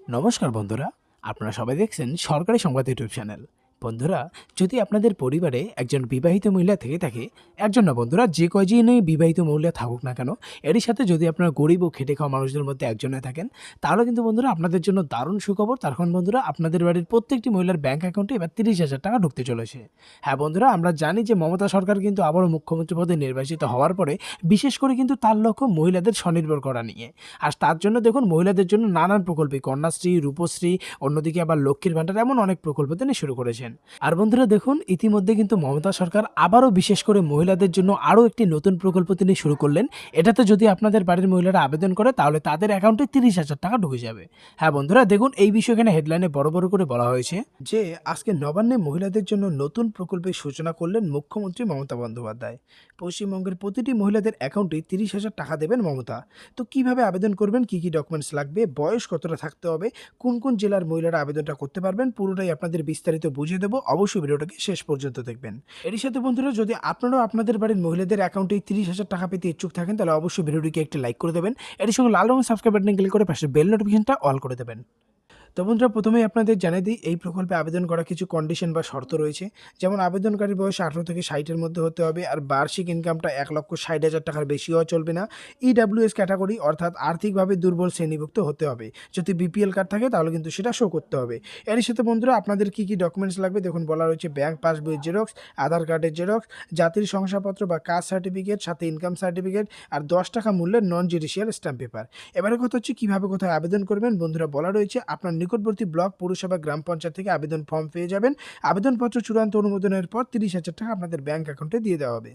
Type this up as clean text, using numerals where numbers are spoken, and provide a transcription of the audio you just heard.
নমস্কার বন্ধুরা, আপনারা সবাই দেখছেন সরকারি সংবাদ ইউটিউব চ্যানেল। বন্ধুরা, যদি আপনাদের পরিবারে একজন বিবাহিত মহিলা থেকে থাকে, একজন না বন্ধুরা, যে কয়জনই বিবাহিত মহিলা থাকুক না কেন, এরই সাথে যদি আপনারা গরিব ও খেটে খাওয়া মানুষদের মধ্যে একজনে থাকেন, তাহলে কিন্তু বন্ধুরা আপনাদের জন্য দারুণ সুখবর। তখন বন্ধুরা আপনাদের বাড়ির প্রত্যেকটি মহিলার ব্যাংক অ্যাকাউন্টে এবার 30,000 টাকা ঢুকতে চলেছে। হ্যাঁ বন্ধুরা, আমরা জানি যে মমতা সরকার কিন্তু আবারও মুখ্যমন্ত্রী পদে নির্বাচিত হওয়ার পরে বিশেষ করে কিন্তু তার লক্ষ্য মহিলাদের স্বনির্ভর করা নিয়ে। আর তার জন্য দেখুন মহিলাদের জন্য নানান প্রকল্পে কন্যাশ্রী, রূপশ্রী, অন্যদিকে আবার লক্ষ্মীর ভাণ্ডার এমন অনেক প্রকল্প তিনি শুরু করেছেন। আর বন্ধুরা দেখুন, ইতিমধ্যে কিন্তু মমতা সরকার আবারও বিশেষ করে মহিলাদের জন্য আরও একটি নতুন প্রকল্প তিনি শুরু করলেন। এটাতে যদি আপনাদের বাড়ির মহিলারা আবেদন করে তাহলে তাদের অ্যাকাউন্টে 30,000 টাকা ঢুকে যাবে। হ্যাঁ বন্ধুরা দেখুন, এই বিষয়ে এখানে হেডলাইনে বড় বড় করে বলা হয়েছে যে আজকে নবান্নে মহিলাদের জন্য নতুন প্রকল্পের সূচনা করলেন মুখ্যমন্ত্রী মমতা বন্দ্যোপাধ্যায়। পশ্চিমবঙ্গের প্রতিটি মহিলাদের অ্যাকাউন্টে 30,000 টাকা দেবেন মমতা। তো কিভাবে আবেদন করবেন, কি কি ডকুমেন্টস লাগবে, বয়স কতটা থাকতে হবে, কোন কোন জেলার মহিলারা আবেদনটা করতে পারবেন, পুরোটাই আপনাদের বিস্তারিত বুঝিয়ে দেবো। অবশ্যই ভিডিওটাকে শেষ পর্যন্ত দেখবেন। এরই সাথে বন্ধুরা, যদি আপনারাও আপনাদের বাড়ির মহিলাদের অ্যাকাউন্টে 30,000 টাকা পেতে ইচ্ছুক থাকেন, তাহলে অবশ্যই ভিডিওটিকে একটি লাইক করে দেবেন। এর সঙ্গে লাল রঙের সাবস্ক্রাইব বাটনে ক্লিক করে পাশে বেল নোটিফিকেশনটা অল করে দেবেন। তো বন্ধুরা, প্রথমেই আপনাদের জানিয়ে দিই এই প্রকল্পে আবেদন করা কিছু কন্ডিশন বা শর্ত রয়েছে। যেমন আবেদনকারীর বয়স 18 থেকে 60 এর মধ্যে হতে হবে, আর বার্ষিক ইনকামটা 1,60,000 টাকার বেশি হওয়া চলবে না। ইডাব্লিউএস ক্যাটাগরি অর্থাৎ আর্থিকভাবে দুর্বল শ্রেণীভুক্ত হতে হবে। যদি বিপিএল কার্ড থাকে তাহলে কিন্তু সেটা শো করতে হবে। এর সাথে বন্ধুরা আপনাদের কি কি ডকুমেন্টস লাগবে দেখুন, বলা রয়েছে ব্যাংক পাসবইয়ের জেরক্স, আধার কার্ডের জেরক্স, জাতির শংসাপত্র বা কাস্ট সার্টিফিকেট, সাথে ইনকাম সার্টিফিকেট, আর 10 টাকা মূল্যের নন জুডিশিয়াল স্ট্যাম্প পেপার। এবারে কথা হচ্ছে কিভাবে কোথায় আবেদন করবেন। বন্ধুরা বলা রয়েছে আপনার নিকটবর্তী ব্লক, পৌরসভা, গ্রাম পঞ্চায়েত থেকে আবেদন ফর্ম পেয়ে যাবেন। আবেদনপত্র চূড়ান্ত অনুমোদনের পর 30,000 টাকা আপনাদের ব্যাংক অ্যাকাউন্টে দিয়ে দেওয়া হবে।